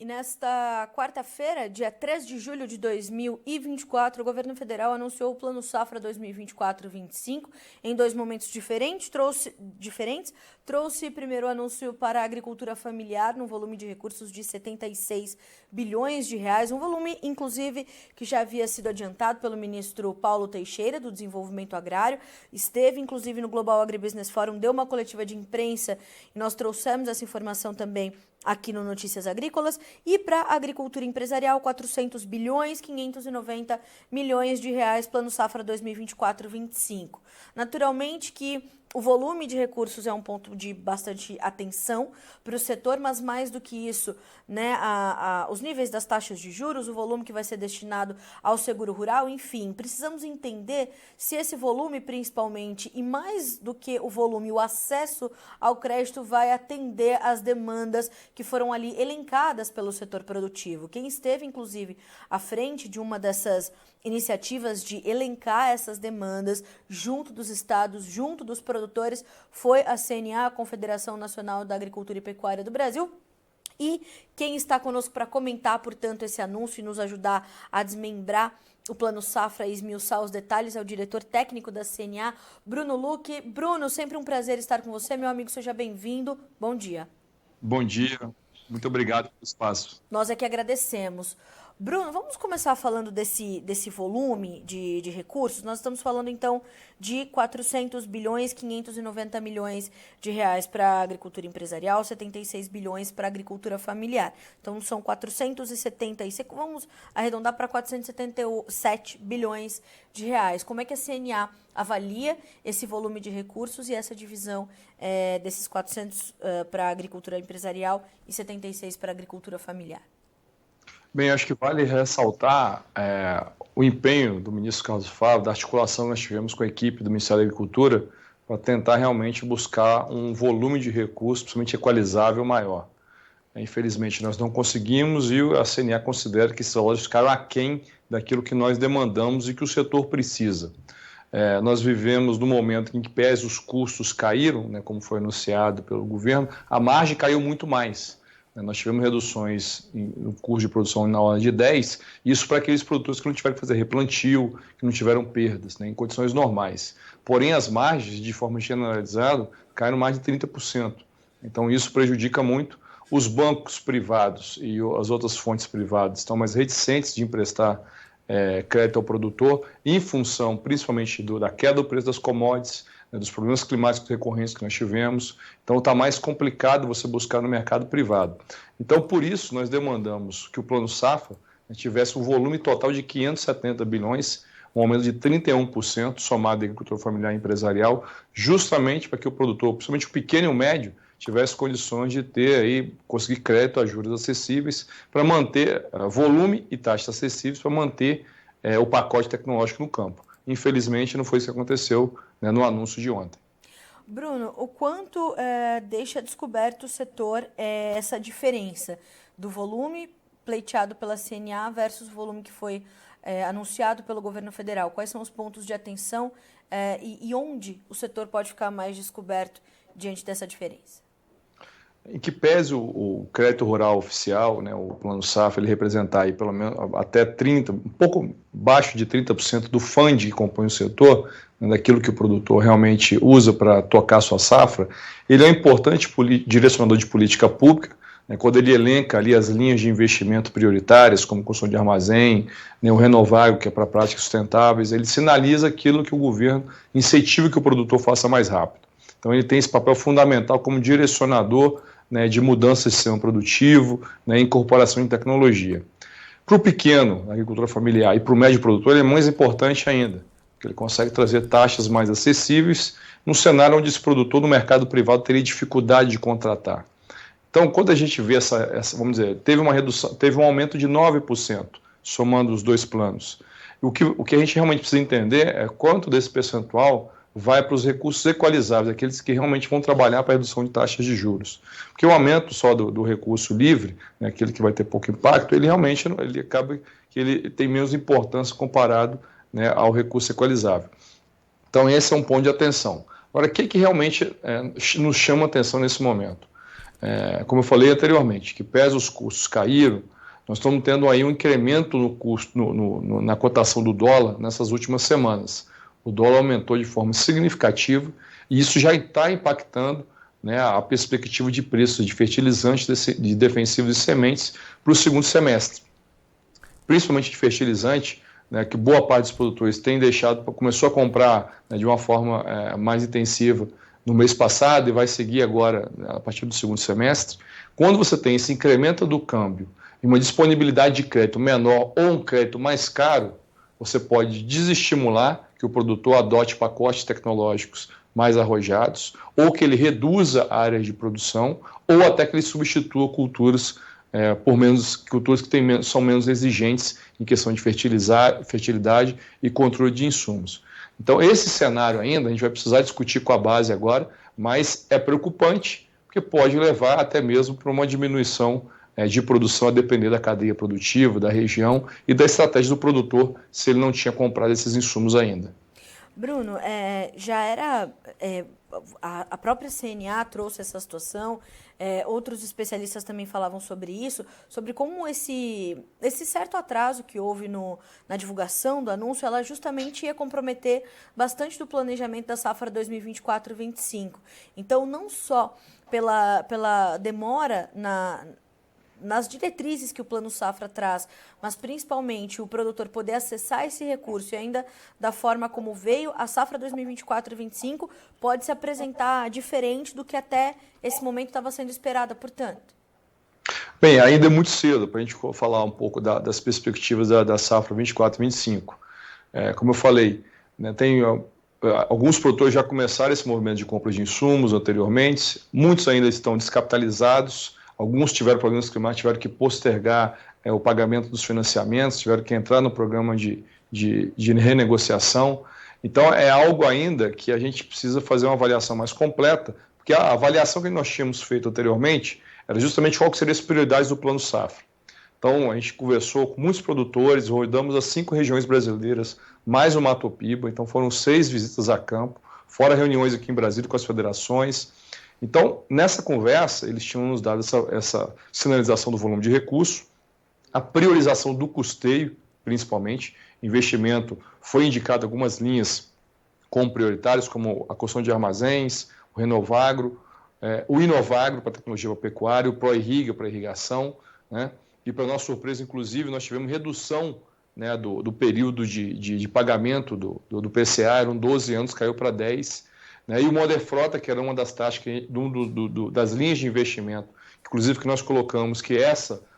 nesta quarta-feira, dia 3 de julho de 2024, o governo federal anunciou o Plano Safra 2024-25 em dois momentos diferentes. Trouxe primeiro o anúncio para a agricultura familiar no volume de recursos de 76 bilhões de reais, um volume, inclusive, que já havia sido adiantado pelo ministro Paulo Teixeira, do Desenvolvimento Agrário. Esteve, inclusive, no Global Agribusiness Forum, deu uma coletiva de imprensa e nós trouxemos essa informação também aqui no Notícias Agrícolas. E para a agricultura empresarial, 400 bilhões, 590 milhões de reais, Plano Safra 2024-25. Naturalmente que o volume de recursos é um ponto de bastante atenção para o setor, mas mais do que isso, né, os níveis das taxas de juros, o volume que vai ser destinado ao seguro rural, enfim, precisamos entender se esse volume principalmente, e mais do que o volume, o acesso ao crédito vai atender às demandas que foram ali elencadas pelo setor produtivo. Quem esteve, inclusive, à frente de uma dessas iniciativas de elencar essas demandas junto dos estados, junto dos produtores, foi a CNA, a Confederação Nacional da Agricultura e Pecuária do Brasil. E quem está conosco para comentar, portanto, esse anúncio e nos ajudar a desmembrar o Plano Safra e esmiuçar os detalhes é o diretor técnico da CNA, Bruno Lucchi. Bruno, sempre um prazer estar com você, meu amigo, seja bem-vindo. Bom dia. Bom dia, muito obrigado pelo espaço. Nós é que agradecemos. Bruno, vamos começar falando desse volume de recursos. Nós estamos falando, então, de 400 bilhões, 590 milhões de reais para a agricultura empresarial, 76 bilhões para a agricultura familiar. Então, são 476, vamos arredondar para 477 bilhões de reais. Como é que a CNA avalia esse volume de recursos e essa divisão desses 400 para a agricultura empresarial e 76 para a agricultura familiar? Bem, acho que vale ressaltar o empenho do ministro Carlos Fávaro, da articulação que nós tivemos com a equipe do Ministério da Agricultura para tentar realmente buscar um volume de recursos, principalmente equalizável, maior. Infelizmente, nós não conseguimos e a CNA considera que esses valores ficaram aquém daquilo que nós demandamos e que o setor precisa. Nós vivemos no momento em que, pese os custos caíram, né, como foi anunciado pelo governo, a margem caiu muito mais. Nós tivemos reduções no custo de produção na ordem de 10%, isso para aqueles produtores que não tiveram que fazer replantio, que não tiveram perdas, né, em condições normais. Porém, as margens, de forma generalizada, caíram mais de 30%. Então, isso prejudica muito. Os bancos privados e as outras fontes privadas estão mais reticentes de emprestar crédito ao produtor, em função, principalmente, da queda do preço das commodities, dos problemas climáticos recorrentes que nós tivemos. Então, está mais complicado você buscar no mercado privado. Então, por isso, nós demandamos que o Plano Safra tivesse um volume total de 570 bilhões, um aumento de 31%, somado à agricultura familiar e empresarial, justamente para que o produtor, principalmente o pequeno e o médio, tivesse condições de conseguir crédito a juros acessíveis, para manter volume e taxas acessíveis, para manter o pacote tecnológico no campo. Infelizmente, não foi isso que aconteceu, né, no anúncio de ontem. Bruno, o quanto deixa descoberto o setor essa diferença do volume pleiteado pela CNA versus o volume que foi anunciado pelo governo federal? Quais são os pontos de atenção e onde o setor pode ficar mais descoberto diante dessa diferença? Em que pese o crédito rural oficial, né, o Plano Safra, ele representar aí pelo menos até 30%, um pouco abaixo de 30% do fundo que compõe o setor, né, daquilo que o produtor realmente usa para tocar a sua safra, ele é um importante direcionador de política pública, né, quando ele elenca ali as linhas de investimento prioritárias, como construção de armazém, né, o renovável, que é para práticas sustentáveis, ele sinaliza aquilo que o governo incentiva que o produtor faça mais rápido. Então ele tem esse papel fundamental como direcionador, né, de mudança de sistema produtivo, né, incorporação de tecnologia. Para o pequeno, na agricultura familiar, e para o médio produtor, ele é mais importante ainda, porque ele consegue trazer taxas mais acessíveis num cenário onde esse produtor no mercado privado teria dificuldade de contratar. Então, quando a gente vê vamos dizer, teve um aumento de 9%, somando os dois planos. O que a gente realmente precisa entender é quanto desse percentual vai para os recursos equalizáveis, aqueles que realmente vão trabalhar para a redução de taxas de juros. Porque o aumento só do recurso livre, né, aquele que vai ter pouco impacto, ele realmente acaba que ele tem menos importância comparado, né, ao recurso equalizável. Então, esse é um ponto de atenção. Agora, o que realmente nos chama atenção nesse momento? como eu falei anteriormente, que pese os custos caíram, nós estamos tendo aí um incremento no custo, na cotação do dólar nessas últimas semanas. O dólar aumentou de forma significativa e isso já está impactando, né, a perspectiva de preços de fertilizantes, de defensivos e sementes para o segundo semestre. Principalmente de fertilizante, né, que boa parte dos produtores começou a comprar, né, de uma forma mais intensiva no mês passado e vai seguir agora, né, a partir do segundo semestre. Quando você tem esse incremento do câmbio e uma disponibilidade de crédito menor ou um crédito mais caro, você pode desestimular que o produtor adote pacotes tecnológicos mais arrojados, ou que ele reduza áreas de produção, ou até que ele substitua culturas culturas que são menos exigentes em questão de fertilidade e controle de insumos. Então, esse cenário ainda, a gente vai precisar discutir com a base agora, mas é preocupante, porque pode levar até mesmo para uma diminuição de produção a depender da cadeia produtiva, da região e da estratégia do produtor, se ele não tinha comprado esses insumos ainda. Bruno, já era... a própria CNA trouxe essa situação, outros especialistas também falavam sobre isso, sobre como esse certo atraso que houve na divulgação do anúncio, ela justamente ia comprometer bastante do planejamento da safra 2024-25. Então, não só pela demora nas diretrizes que o Plano Safra traz, mas principalmente o produtor poder acessar esse recurso e ainda da forma como veio, a safra 2024-25 pode se apresentar diferente do que até esse momento estava sendo esperada, portanto. Bem, ainda é muito cedo para a gente falar um pouco das perspectivas da safra 24-25. Como eu falei, né, alguns produtores já começaram esse movimento de compra de insumos anteriormente, muitos ainda estão descapitalizados. Alguns tiveram problemas climáticos, tiveram que postergar o pagamento dos financiamentos, tiveram que entrar no programa de renegociação. Então, é algo ainda que a gente precisa fazer uma avaliação mais completa, porque a avaliação que nós tínhamos feito anteriormente era justamente qual que seriam as prioridades do Plano Safra. Então, a gente conversou com muitos produtores, rodamos as 5 regiões brasileiras, mais o Mato Piba, então foram 6 visitas a campo, fora reuniões aqui em Brasília com as federações. Então, nessa conversa, eles tinham nos dado essa sinalização do volume de recurso, a priorização do custeio, principalmente, investimento, foi indicado algumas linhas como prioritárias, como a construção de armazéns, o Renovagro, o Inovagro para tecnologia pecuária, o ProIrriga para irrigação, né? E para nossa surpresa, inclusive, nós tivemos redução, né, do período de pagamento do PCA, eram 12 anos, caiu para 10. E o Moder Frota, que era uma das taxas, das linhas de investimento, inclusive que nós colocamos que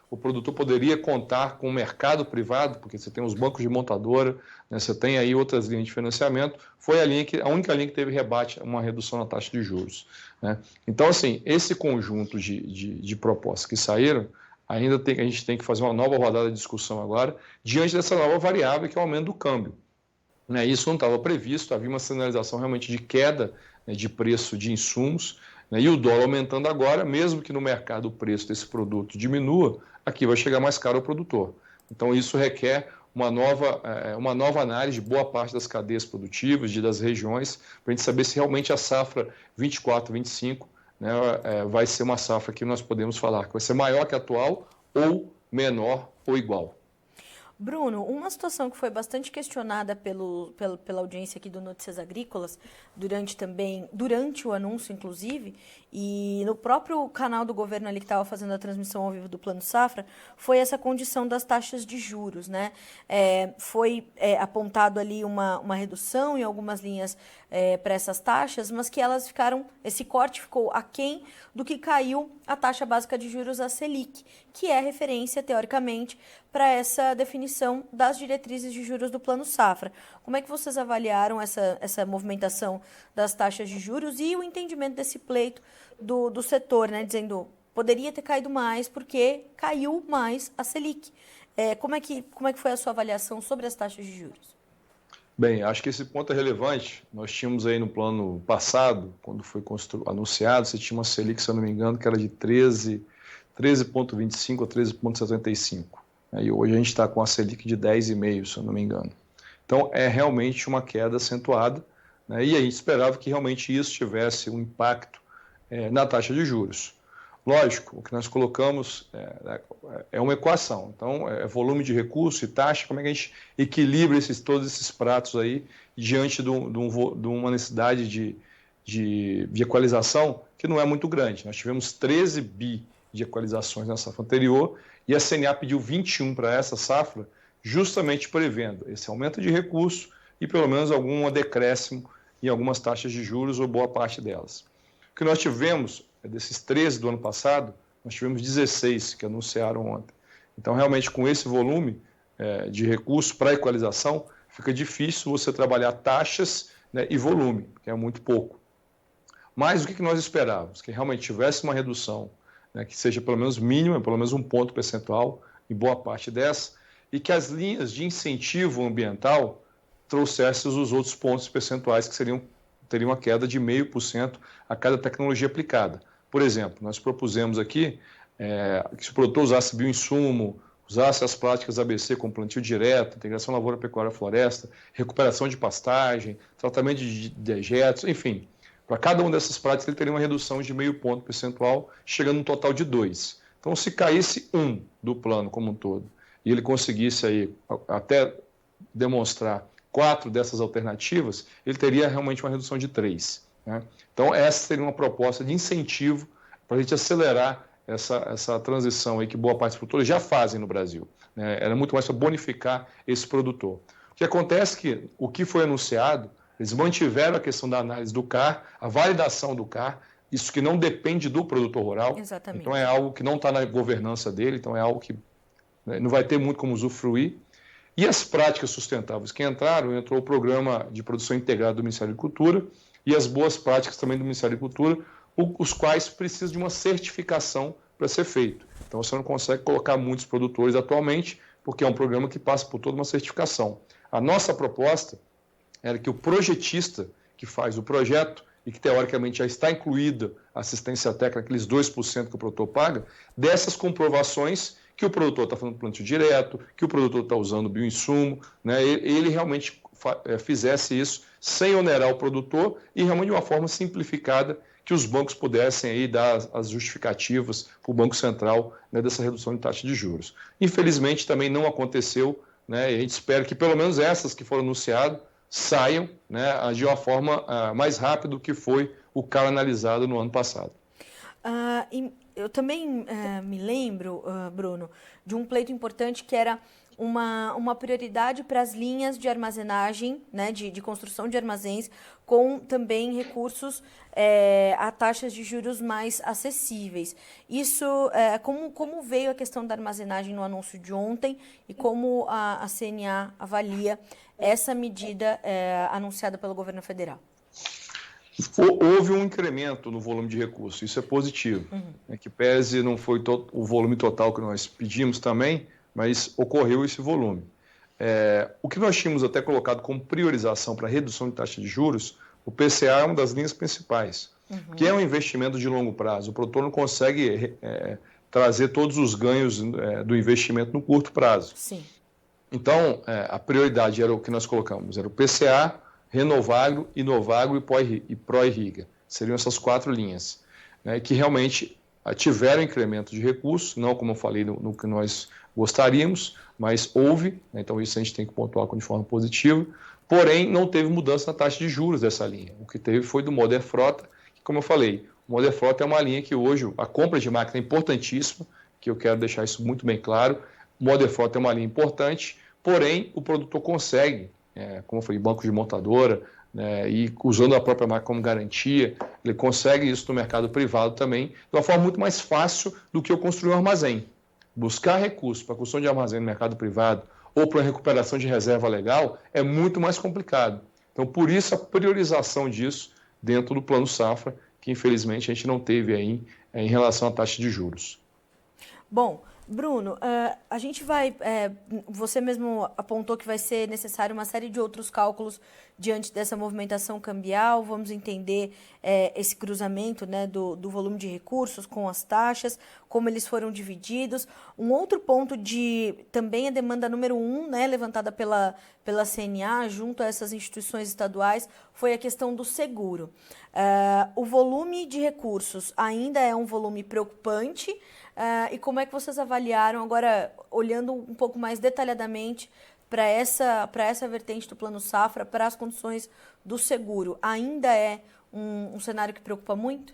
o produtor poderia contar com o mercado privado, porque você tem os bancos de montadora, né, você tem aí outras linhas de financiamento, foi a única linha que teve rebate, uma redução na taxa de juros. Né? Então, assim, esse conjunto de propostas que saíram, a gente tem que fazer uma nova rodada de discussão agora, diante dessa nova variável que é o aumento do câmbio. Isso não estava previsto, havia uma sinalização realmente de queda, né, de preço de insumos, né, e o dólar aumentando agora, mesmo que no mercado o preço desse produto diminua, aqui vai chegar mais caro ao produtor. Então isso requer uma nova análise de boa parte das cadeias produtivas, das regiões, para a gente saber se realmente a safra 24-25, né, vai ser uma safra que nós podemos falar que vai ser maior que a atual, ou menor ou igual. Bruno, uma situação que foi bastante questionada pela audiência aqui do Notícias Agrícolas, durante o anúncio, inclusive, e no próprio canal do governo ali que estava fazendo a transmissão ao vivo do Plano Safra, foi essa condição das taxas de juros, né? Foi apontado ali uma redução em algumas linhas para essas taxas, mas que esse corte ficou aquém do que caiu a taxa básica de juros, a Selic, que é referência, teoricamente, para essa definição das diretrizes de juros do Plano Safra. Como é que vocês avaliaram essa movimentação das taxas de juros e o entendimento desse pleito do setor, né, dizendo poderia ter caído mais porque caiu mais a Selic? Como é que foi a sua avaliação sobre as taxas de juros? Bem, acho que esse ponto é relevante. Nós tínhamos aí no plano passado, quando foi anunciado, você tinha uma Selic, se eu não me engano, que era de 13,25 a 13,75. E hoje a gente está com a Selic de 10,5, se eu não me engano. Então, é realmente uma queda acentuada, né? E a gente esperava que realmente isso tivesse um impacto na taxa de juros. Lógico, o que nós colocamos é uma equação. Então, é volume de recurso e taxa, como é que a gente equilibra todos esses pratos aí diante de uma necessidade de equalização que não é muito grande. Nós tivemos 13 bi de equalizações na safra anterior e a CNA pediu 21 para essa safra, justamente prevendo esse aumento de recurso e pelo menos algum decréscimo em algumas taxas de juros ou boa parte delas. O que nós tivemos, desses 13 do ano passado, nós tivemos 16 que anunciaram ontem. Então, realmente, com esse volume de recurso para equalização, fica difícil você trabalhar taxas, né, e volume, que é muito pouco. Mas o que nós esperávamos? Que realmente tivesse uma redução, né, que seja pelo menos mínima, pelo menos 1 ponto percentual em boa parte dessa, e que as linhas de incentivo ambiental trouxessem os outros pontos percentuais que teriam uma queda de 0,5% a cada tecnologia aplicada. Por exemplo, nós propusemos aqui que se o produtor usasse bioinsumo, usasse as práticas ABC como plantio direto, integração lavoura-pecuária-floresta, recuperação de pastagem, tratamento de dejetos, enfim. Para cada uma dessas práticas ele teria uma redução de 0,5 ponto percentual, chegando a um total de 2. Então, se caísse 1 do plano como um todo, e ele conseguisse aí até demonstrar 4 dessas alternativas, ele teria realmente uma redução de 3. Né? Então, essa seria uma proposta de incentivo para a gente acelerar essa transição aí que boa parte dos produtores já fazem no Brasil. Né? Era muito mais para bonificar esse produtor. O que acontece é que o que foi anunciado, eles mantiveram a questão da análise do CAR, a validação do CAR, isso que não depende do produtor rural. Exatamente. Então, é algo que não está na governança dele, então é algo que não vai ter muito como usufruir. E as práticas sustentáveis que entrou o Programa de Produção Integrada do Ministério da Agricultura e as boas práticas também do Ministério da Agricultura, os quais precisam de uma certificação para ser feito. Então, você não consegue colocar muitos produtores atualmente, porque é um programa que passa por toda uma certificação. A nossa proposta era que o projetista que faz o projeto e que teoricamente já está incluída a assistência técnica, aqueles 2% que o produtor paga, dessas comprovações que o produtor está fazendo plantio direto, que o produtor está usando bioinsumo, né? Ele realmente fizesse isso sem onerar o produtor e realmente de uma forma simplificada que os bancos pudessem aí dar as justificativas para o Banco Central, né, dessa redução de taxa de juros. Infelizmente também não aconteceu, né, e a gente espera que pelo menos essas que foram anunciadas saiam, né, de uma forma mais rápida do que foi o CAR analisado no ano passado. Eu também me lembro, Bruno, de um pleito importante que era uma prioridade para as linhas de armazenagem, né, de construção de armazéns, com também recursos a taxas de juros mais acessíveis. Isso, como veio a questão da armazenagem no anúncio de ontem e como a CNA avalia essa medida anunciada pelo governo federal? Houve um incremento no volume de recursos, isso é positivo. Que pese não foi o volume total que nós pedimos também, mas ocorreu esse volume. O que nós tínhamos até colocado como priorização para redução de taxa de juros, o PCA é uma das linhas principais, que é um investimento de longo prazo. O produtor não consegue trazer todos os ganhos do investimento no curto prazo. Sim. Então, a prioridade era o que nós colocamos, era o PCA, Renovagro, Inovagro e Pró-Irriga. Seriam essas 4 linhas, né, que realmente tiveram incremento de recursos, não como eu falei no que nós gostaríamos, mas houve, né, então isso a gente tem que pontuar de forma positiva, porém não teve mudança na taxa de juros dessa linha. O que teve foi do Moder Frota, que, como eu falei, o Moder Frota é uma linha que hoje a compra de máquina é importantíssima, que eu quero deixar isso muito bem claro. O Moder Frota é uma linha importante, porém o produtor consegue, como eu falei, banco de montadora, né, e usando a própria máquina como garantia, ele consegue isso no mercado privado também, de uma forma muito mais fácil do que eu construir um armazém. Buscar recursos para a construção de armazém no mercado privado ou para a recuperação de reserva legal é muito mais complicado. Então, por isso, a priorização disso dentro do Plano Safra, que infelizmente a gente não teve aí em relação à taxa de juros. Bom, Bruno, a gente vai, você mesmo apontou que vai ser necessário uma série de outros cálculos diante dessa movimentação cambial, vamos entender esse cruzamento, né, do volume de recursos com as taxas, como eles foram divididos. Um outro ponto também a demanda número 1, né, levantada pela CNA junto a essas instituições estaduais, foi a questão do seguro. O volume de recursos ainda é um volume preocupante? E como é que vocês avaliaram, agora olhando um pouco mais detalhadamente para essa vertente do Plano Safra, para as condições do seguro? Ainda é um cenário que preocupa muito?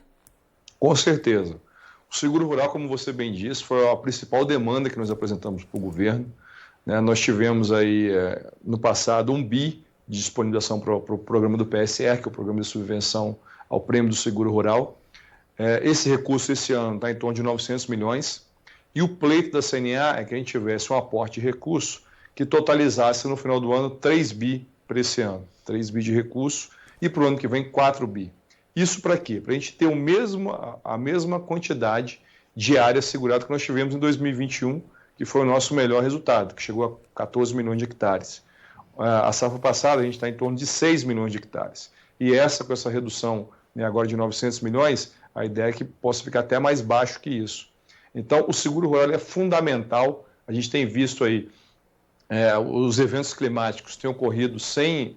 Com certeza. O seguro rural, como você bem disse, foi a principal demanda que nós apresentamos para o governo, né? Nós tivemos aí, no passado, 1 bi de disponibilização para o programa do PSR, que é o Programa de Subvenção ao Prêmio do Seguro Rural. Esse recurso, esse ano, está em torno de 900 milhões. E o pleito da CNA é que a gente tivesse um aporte de recurso que totalizasse, no final do ano, 3 bi para esse ano. 3 bi de recurso e para o ano que vem, 4 bi. Isso para quê? Para a gente ter a mesma quantidade de área segurada que nós tivemos em 2021, que foi o nosso melhor resultado, que chegou a 14 milhões de hectares. A safra passada, a gente está em torno de 6 milhões de hectares. E com essa redução, né, agora de 900 milhões, a ideia é que possa ficar até mais baixo que isso. Então, o seguro rural é fundamental. A gente tem visto aí os eventos climáticos têm ocorrido sem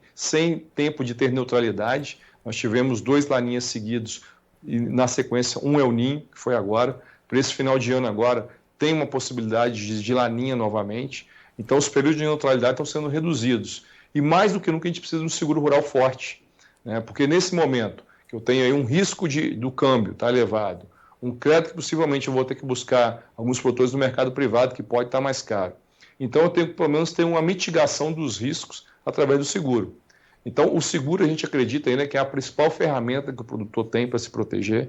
tempo de ter neutralidade. Nós tivemos 2 laninhas seguidos e, na sequência, um El Niño, que foi agora. Para esse final de ano agora, tem uma possibilidade de laninha novamente. Então, os períodos de neutralidade estão sendo reduzidos. E, mais do que nunca, a gente precisa de um seguro rural forte, né? Porque, nesse momento, que eu tenho aí um risco do câmbio tá elevado, um crédito que possivelmente eu vou ter que buscar alguns produtores do mercado privado, que pode estar mais caro. Então, eu tenho que, pelo menos, ter uma mitigação dos riscos através do seguro. Então, o seguro, a gente acredita ainda que é a principal ferramenta que o produtor tem para se proteger.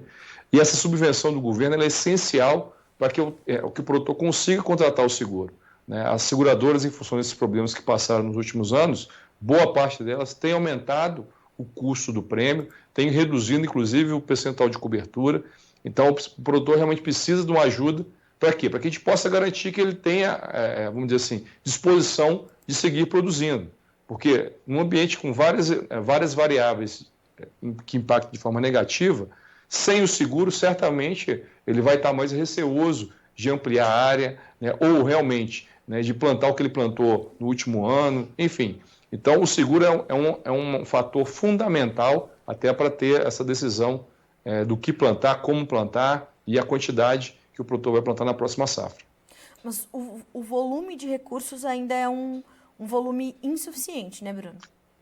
E essa subvenção do governo é essencial para que o produtor consiga contratar o seguro, né? As seguradoras, em função desses problemas que passaram nos últimos anos, boa parte delas tem aumentado o custo do prêmio, tem reduzido, inclusive, o percentual de cobertura. Então, o produtor realmente precisa de uma ajuda. Para quê? Para que a gente possa garantir que ele tenha, vamos dizer assim, disposição de seguir produzindo. Porque num ambiente com várias variáveis que impactam de forma negativa, sem o seguro, certamente, ele vai estar mais receoso de ampliar a área, né, ou realmente, né, de plantar o que ele plantou no último ano, enfim. Então, o seguro é um fator fundamental até para ter essa decisão do que plantar, como plantar e a quantidade que o produtor vai plantar na próxima safra. Mas o volume de recursos ainda é um volume insuficiente, né, Bruno?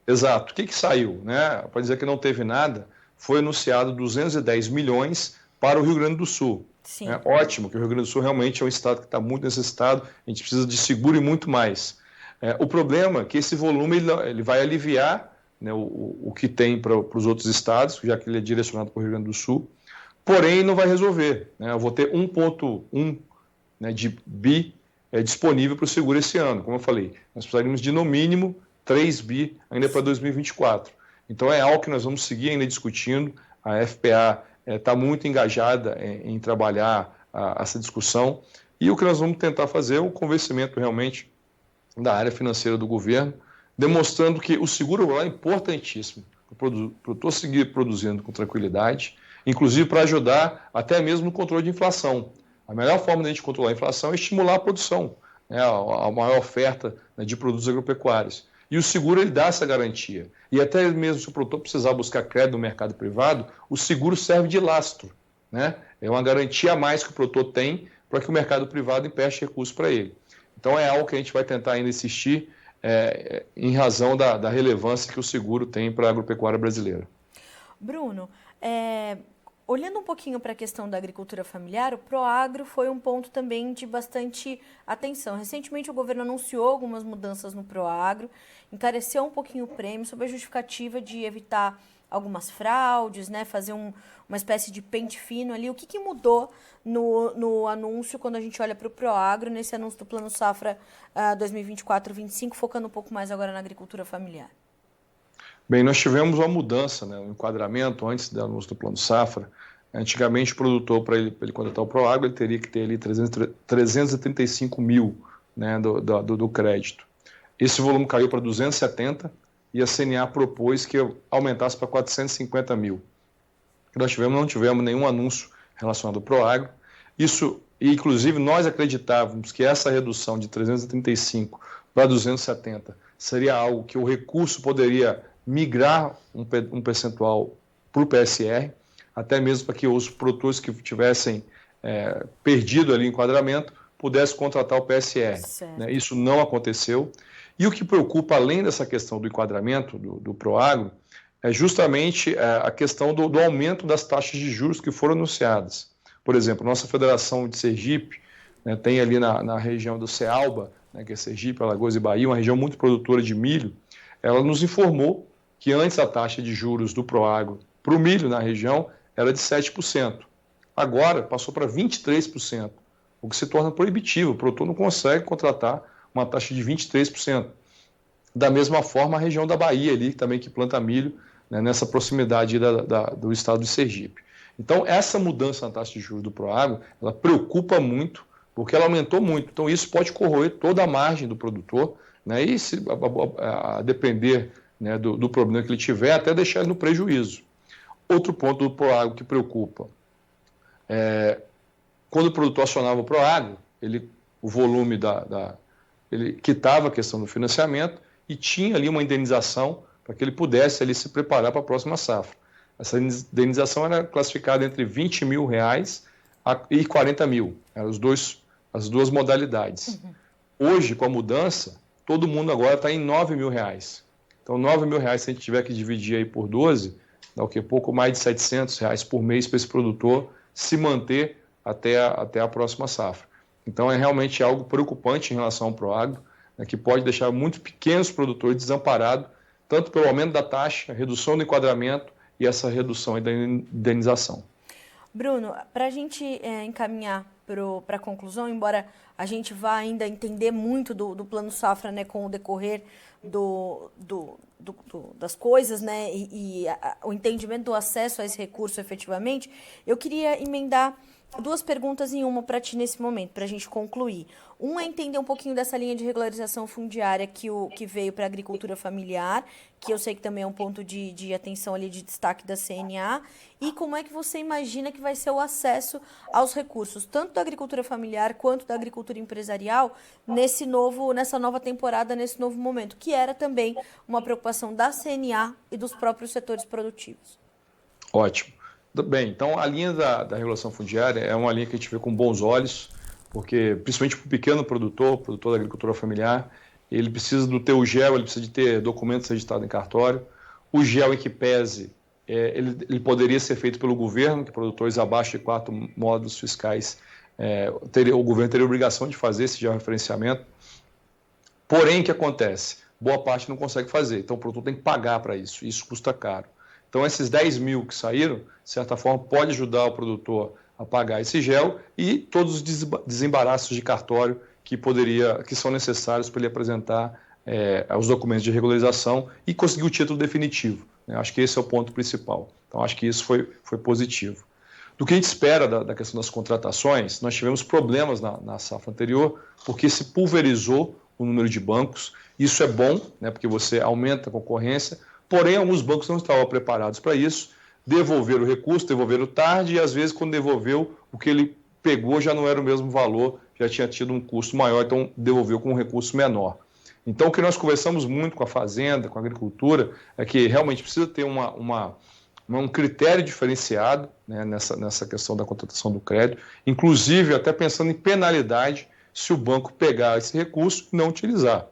Exato. O que saiu, né? Para dizer que não teve nada, foi anunciado 210 milhões para o Rio Grande do Sul. Sim. Ótimo, que o Rio Grande do Sul realmente é um estado que está muito necessitado, a gente precisa de seguro e muito mais. O problema é que esse volume ele vai aliviar, né, o que tem para os outros estados, já que ele é direcionado para o Rio Grande do Sul, porém não vai resolver, né? Eu vou ter 1,1, né, de bi disponível para o seguro esse ano. Como eu falei, nós precisaríamos de no mínimo 3 bi ainda para 2024. Então é algo que nós vamos seguir ainda discutindo. A FPA está muito engajada em trabalhar essa discussão, e o que nós vamos tentar fazer é o convencimento realmente da área financeira do governo, demonstrando que o seguro rural é importantíssimo para o produtor seguir produzindo com tranquilidade, inclusive para ajudar até mesmo no controle de inflação. A melhor forma de a gente controlar a inflação é estimular a produção, né, a maior oferta, né, de produtos agropecuários. E o seguro ele dá essa garantia. E até mesmo se o produtor precisar buscar crédito no mercado privado, o seguro serve de lastro, né? É uma garantia a mais que o produtor tem para que o mercado privado empreste recursos para ele. Então é algo que a gente vai tentar ainda insistir em razão da relevância que o seguro tem para a agropecuária brasileira. Bruno, olhando um pouquinho para a questão da agricultura familiar, o Proagro foi um ponto também de bastante atenção. Recentemente o governo anunciou algumas mudanças no Proagro, encareceu um pouquinho o prêmio sob a justificativa de evitar algumas fraudes, né, fazer uma espécie de pente fino ali. O que mudou no anúncio quando a gente olha para o Proagro, nesse anúncio do Plano Safra 2024-25, focando um pouco mais agora na agricultura familiar? Bem, nós tivemos uma mudança, né, um enquadramento antes do anúncio do Plano Safra. Antigamente, o produtor, para ele contratar o Proagro, ele teria que ter ali 335 mil, né, do crédito. Esse volume caiu para 270 e a CNA propôs que aumentasse para 450 mil. Nós não tivemos nenhum anúncio relacionado ao Proagro. Isso, inclusive, nós acreditávamos que essa redução de 335 para 270 seria algo que o recurso poderia migrar um percentual para o PSR, até mesmo para que os produtores que tivessem perdido ali o enquadramento pudessem contratar o PSR. Né? Isso não aconteceu. E o que preocupa, além dessa questão do enquadramento do Proagro, é justamente a questão do aumento das taxas de juros que foram anunciadas. Por exemplo, nossa Federação de Sergipe, né, tem ali na região do Cealba, né, que é Sergipe, Alagoas e Bahia, uma região muito produtora de milho, ela nos informou que antes a taxa de juros do Proagro para o milho na região era de 7%. Agora passou para 23%, o que se torna proibitivo. O produtor não consegue contratar uma taxa de 23%. Da mesma forma, a região da Bahia, ali, também que planta milho, né, nessa proximidade do estado de Sergipe. Então, essa mudança na taxa de juros do Proagro, ela preocupa muito, porque ela aumentou muito. Então, isso pode corroer toda a margem do produtor, né, e, a depender, né, do problema que ele tiver, até deixar ele no prejuízo. Outro ponto do Proagro que preocupa, quando o produtor acionava o Proagro, o volume ele quitava a questão do financiamento e tinha ali uma indenização para que ele pudesse ali se preparar para a próxima safra. Essa indenização era classificada entre R$20 mil e R$40 mil, eram as duas modalidades. Hoje, com a mudança, todo mundo agora está em R$9 mil. Então, R$9 mil, se a gente tiver que dividir aí por 12, dá o quê? Pouco mais de R$700 por mês para esse produtor se manter até a próxima safra. Então, é realmente algo preocupante em relação ao Proagro, né, que pode deixar muito pequenos produtores desamparados, tanto pelo aumento da taxa, redução do enquadramento e essa redução da indenização. Bruno, para a gente encaminhar para a conclusão, embora a gente vá ainda entender muito do Plano Safra, né, com o decorrer das coisas, né, o entendimento do acesso a esse recurso efetivamente, eu queria emendar duas perguntas em uma para ti nesse momento, para a gente concluir. Um é entender um pouquinho dessa linha de regularização fundiária que veio para a agricultura familiar, que eu sei que também é um ponto de atenção ali, de destaque da CNA, e como é que você imagina que vai ser o acesso aos recursos, tanto da agricultura familiar quanto da agricultura empresarial, nessa nova temporada, nesse novo momento, que era também uma preocupação da CNA e dos próprios setores produtivos. Ótimo. Bem, então a linha da regulação fundiária é uma linha que a gente vê com bons olhos, porque principalmente para o pequeno produtor da agricultura familiar, ele precisa do ter o GEL, ele precisa de ter documentos registrados em cartório. O GEL em que pese, ele poderia ser feito pelo governo, que produtores abaixo de 4 módulos fiscais, o governo teria a obrigação de fazer esse georreferenciamento. Porém, o que acontece? Boa parte não consegue fazer, então o produtor tem que pagar para isso, e isso custa caro. Então, esses 10 mil que saíram, de certa forma, pode ajudar o produtor a pagar esse GEL e todos os desembaraços de cartório que são necessários para ele apresentar os documentos de regularização e conseguir o título definitivo. Né? Acho que esse é o ponto principal. Então, acho que isso foi positivo. Do que a gente espera da questão das contratações, nós tivemos problemas na safra anterior, porque se pulverizou o número de bancos. Isso é bom, né, porque você aumenta a concorrência, porém, alguns bancos não estavam preparados para isso, devolveram o recurso, devolveram tarde, e às vezes, quando devolveu, o que ele pegou já não era o mesmo valor, já tinha tido um custo maior, então devolveu com um recurso menor. Então, o que nós conversamos muito com a Fazenda, com a Agricultura, é que realmente precisa ter um critério diferenciado, né, nessa questão da contratação do crédito, inclusive até pensando em penalidade se o banco pegar esse recurso e não utilizar.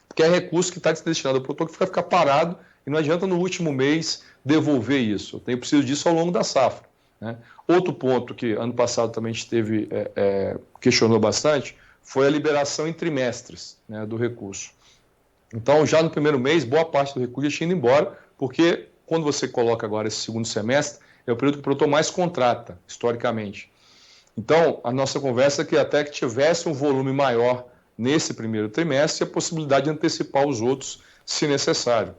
Porque é recurso que está destinado ao produtor que vai ficar parado e não adianta no último mês devolver isso. Eu preciso disso ao longo da safra. Né? Outro ponto que ano passado também a gente questionou bastante foi a liberação em trimestres, né, do recurso. Então, já no primeiro mês, boa parte do recurso já tinha ido embora, porque quando você coloca agora esse segundo semestre, é o período que o produtor mais contrata, historicamente. Então, a nossa conversa é que até que tivesse um volume maior nesse primeiro trimestre, a possibilidade de antecipar os outros, se necessário.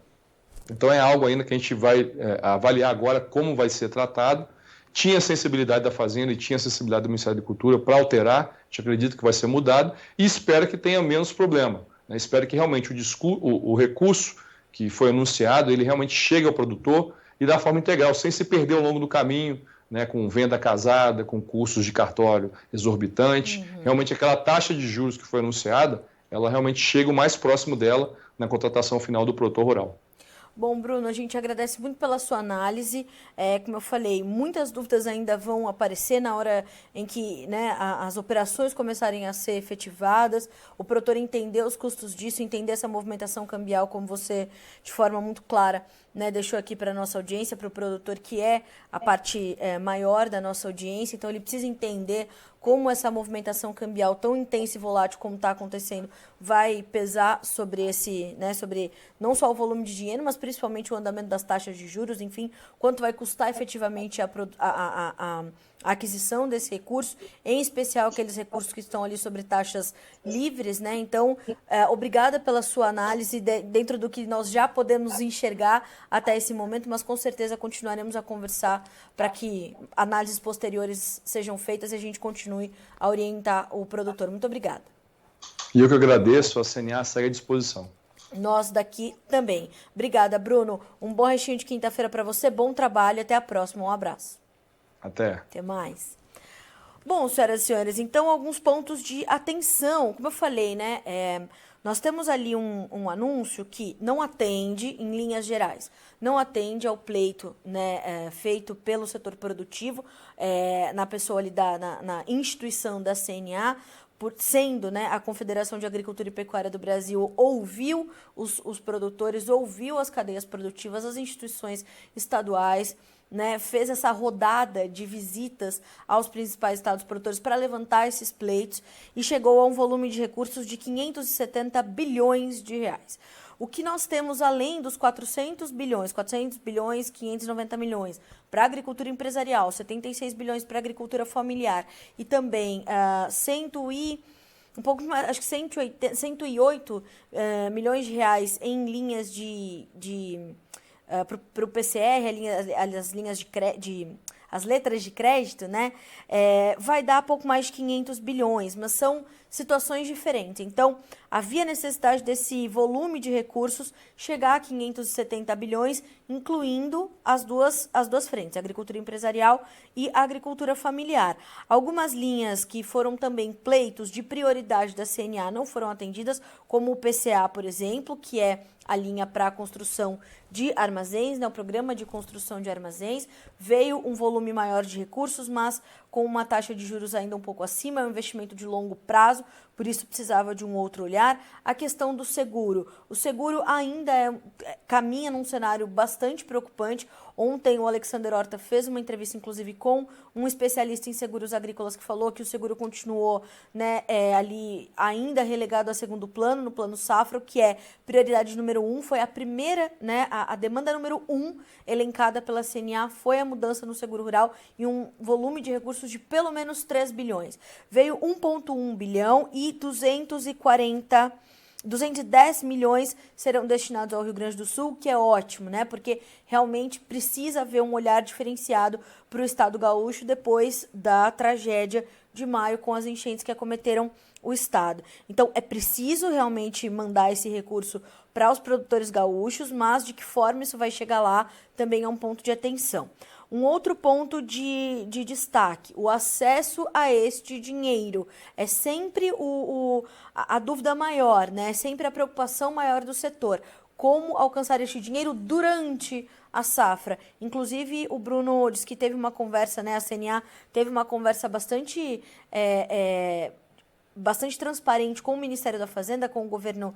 Então, é algo ainda que a gente vai avaliar agora como vai ser tratado. Tinha sensibilidade da Fazenda e tinha sensibilidade do Ministério da Agricultura para alterar, a gente acredita que vai ser mudado e espera que tenha menos problema. Né? Espero que realmente o recurso que foi anunciado, ele realmente chegue ao produtor e da forma integral, sem se perder ao longo do caminho, né, com venda casada, com custos de cartório exorbitantes. Realmente aquela taxa de juros que foi anunciada, ela realmente chega o mais próximo dela na contratação final do produtor rural. Bom, Bruno, a gente agradece muito pela sua análise. Como eu falei, muitas dúvidas ainda vão aparecer na hora em que, né, as operações começarem a ser efetivadas, o produtor entender os custos disso, entender essa movimentação cambial, como você, de forma muito clara, né, deixou aqui para a nossa audiência, para o produtor, que é a parte maior da nossa audiência. Então, ele precisa entender como essa movimentação cambial tão intensa e volátil como está acontecendo vai pesar sobre esse, né, sobre não só o volume de dinheiro, mas principalmente o andamento das taxas de juros, enfim, quanto vai custar efetivamente a aquisição desse recurso, em especial aqueles recursos que estão ali sobre taxas livres, né? Então, obrigada pela sua análise dentro do que nós já podemos enxergar até esse momento, mas com certeza continuaremos a conversar para que análises posteriores sejam feitas e a gente continue a orientar o produtor. Muito obrigada. E eu que agradeço, a CNA segue à disposição. Nós daqui também. Obrigada, Bruno. Um bom restinho de quinta-feira para você, bom trabalho, até a próxima. Um abraço. Até Mais. Bom, senhoras e senhores, então alguns pontos de atenção. Como eu falei, né? Nós temos ali um anúncio que não atende, em linhas gerais, não atende ao pleito, né, feito pelo setor produtivo, na pessoa ali na instituição da CNA, sendo, né, a Confederação de Agricultura e Pecuária do Brasil ouviu os produtores, ouviu as cadeias produtivas, as instituições estaduais, né, fez essa rodada de visitas aos principais estados produtores para levantar esses pleitos e chegou a um volume de recursos de 570 bilhões de reais. O que nós temos além dos 400 bilhões, 590 milhões para a agricultura empresarial, 76 bilhões para a agricultura familiar e também um pouco mais, acho que 108 milhões de reais em linhas para o PCR, as linhas as letras de crédito, né, vai dar pouco mais de 500 bilhões, mas são situações diferentes. Então, havia necessidade desse volume de recursos chegar a 570 bilhões, incluindo as duas frentes, a agricultura empresarial e a agricultura familiar. Algumas linhas que foram também pleitos de prioridade da CNA não foram atendidas, como o PCA, por exemplo, que é a linha para a construção de armazéns, né, o programa de construção de armazéns. Veio um volume maior de recursos, mas com uma taxa de juros ainda um pouco acima, é um investimento de longo prazo, por isso precisava de um outro olhar. A questão do seguro. O seguro ainda caminha num cenário bastante preocupante. Ontem o Alexander Horta fez uma entrevista, inclusive, com um especialista em seguros agrícolas que falou que o seguro continuou, né, ali ainda relegado a segundo plano, no plano safra, que é prioridade número 1, foi a primeira, né, a demanda número 1 elencada pela CNA foi a mudança no seguro rural e um volume de recursos de pelo menos 3 bilhões. Veio 1,1 bilhão e 210 milhões serão destinados ao Rio Grande do Sul, que é ótimo, né? Porque realmente precisa haver um olhar diferenciado para o estado gaúcho depois da tragédia de maio com as enchentes que acometeram o estado. Então, é preciso realmente mandar esse recurso para os produtores gaúchos, mas de que forma isso vai chegar lá também é um ponto de atenção. Um outro ponto de destaque, o acesso a este dinheiro. É sempre a dúvida maior, né? É sempre a preocupação maior do setor. Como alcançar este dinheiro durante a safra. Inclusive, o Bruno disse que teve uma conversa, né? A CNA teve uma conversa bastante transparente com o Ministério da Fazenda, com o governo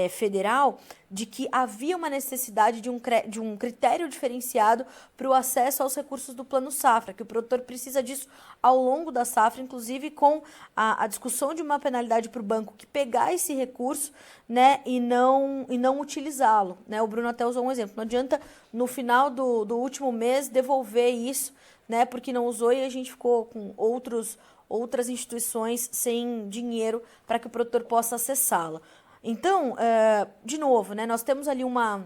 federal, de que havia uma necessidade de um critério diferenciado para o acesso aos recursos do Plano Safra, que o produtor precisa disso ao longo da safra, inclusive com a discussão de uma penalidade para o banco que pegar esse recurso, né, e não utilizá-lo, né? O Bruno até usou um exemplo. Não adianta, no final do último mês, devolver isso, né, porque não usou e a gente ficou com outras instituições sem dinheiro para que o produtor possa acessá-la. Então, de novo, né, nós temos ali uma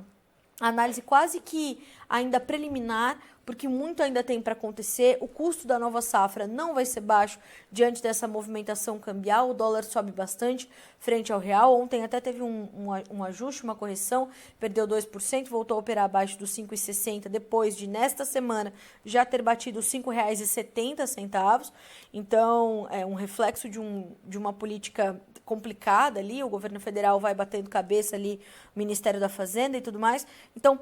análise quase que ainda preliminar, porque muito ainda tem para acontecer. O custo da nova safra não vai ser baixo diante dessa movimentação cambial. O dólar sobe bastante frente ao real. Ontem até teve um ajuste, uma correção, perdeu 2%, voltou a operar abaixo dos 5,60, depois de, nesta semana, já ter batido os R$ 5,70. Então, é um reflexo de uma política complicada ali. O governo federal vai batendo cabeça ali, o Ministério da Fazenda e tudo mais. Então,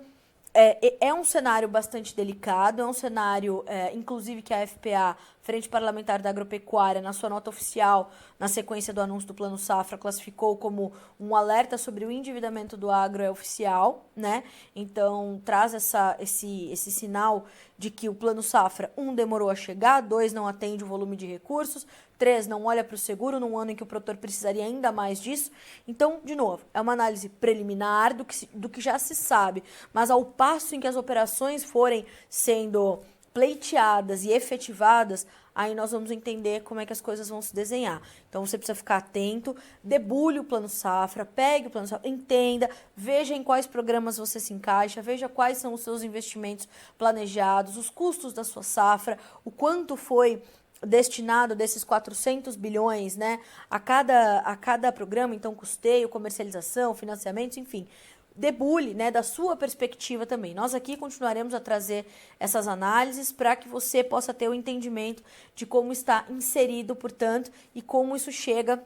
é um cenário bastante delicado, é um cenário, inclusive, que a FPA, Frente Parlamentar da Agropecuária, na sua nota oficial, na sequência do anúncio do Plano Safra, classificou como um alerta sobre o endividamento do agro oficial, né? Então, traz esse sinal de que o Plano Safra, 1, demorou a chegar, 2, não atende o volume de recursos, 3, não olha para o seguro num ano em que o produtor precisaria ainda mais disso. Então, de novo, é uma análise preliminar do que já se sabe, mas ao passo em que as operações forem sendo pleiteadas e efetivadas, aí nós vamos entender como é que as coisas vão se desenhar. Então você precisa ficar atento, debulhe o Plano Safra, pegue o Plano Safra, entenda, veja em quais programas você se encaixa, veja quais são os seus investimentos planejados, os custos da sua safra, o quanto foi destinado desses 400 bilhões, né, a cada programa, então custeio, comercialização, financiamentos, enfim. Debulhe, né, da sua perspectiva também. Nós aqui continuaremos a trazer essas análises para que você possa ter o entendimento de como está inserido, portanto, e como isso chega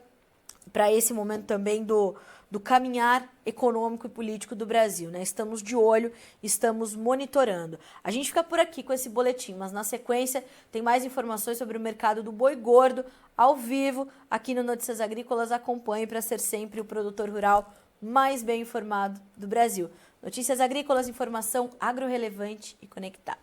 para esse momento também do caminhar econômico e político do Brasil, né? Estamos de olho, estamos monitorando. A gente fica por aqui com esse boletim, mas na sequência tem mais informações sobre o mercado do boi gordo ao vivo aqui no Notícias Agrícolas. Acompanhe para ser sempre o produtor rural mais bem informado do Brasil. Notícias Agrícolas, informação agro-relevante e conectada.